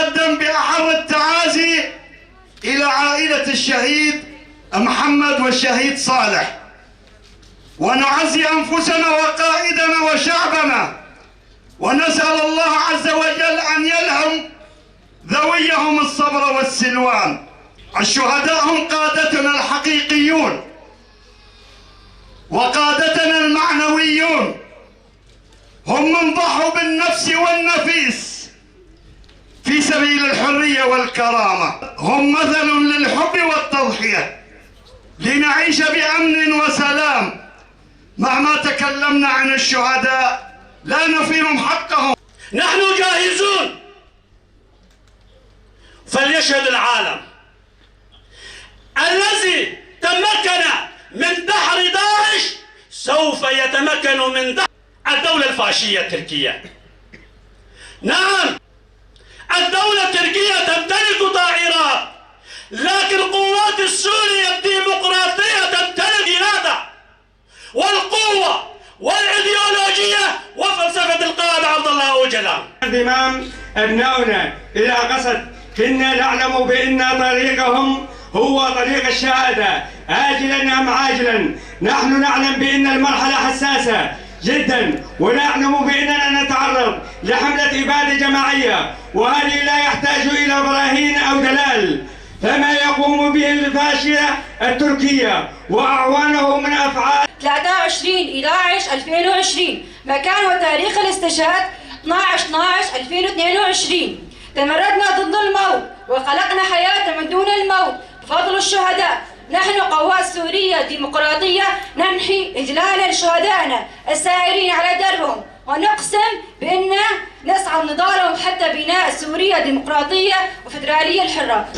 نتقدم بأحر التعازي إلى عائلة الشهيد محمد والشهيد صالح، ونعزي أنفسنا وقائدنا وشعبنا، ونسأل الله عز وجل أن يلهم ذويهم الصبر والسلوان. الشهداء هم قادتنا الحقيقيون وقادتنا المعنويون، هم من ضحوا بالنفس والنفيس في سبيل الحرية والكرامة، هم مثل للحب والتضحية لنعيش بأمن وسلام. مهما تكلمنا عن الشهداء لا نفيهم حقهم. نحن جاهزون، فليشهد العالم الذي تمكن من دحر داعش سوف يتمكن من دحر الدولة الفاشية التركية. نعم، الدولة التركية تمتلك طائرات، لكن قوات السورية الديمقراطية تمتلك إرادة والقوة والإيديولوجية وفلسفة القائد عبد الله أوجلان. انضمام أبنائنا إلى قسد، كنا نعلم بأن طريقهم هو طريق الشهادة آجلا أم عاجلا. نحن نعلم بأن المرحلة حساسة جدا، ونعلم بأننا نتعرض لحملة إبادة جماعية، وهذه لا يحتاج إلى براهين أو دلال. فما يقوم به الفاشية التركية وأعوانه من أفعال 23/11/2020. مكان وتاريخ الاستشهاد 12/12/2022. تمردنا ضد الموت وخلقنا حياة من دون الموت بفضل الشهداء. نحن قوات سورية ديمقراطية ننحي إجلالا لشهدائنا السائرين على دربهم، ونقسم بأن نسعى لنضالهم حتى بناء سوريا ديمقراطية وفدرالية الحرة.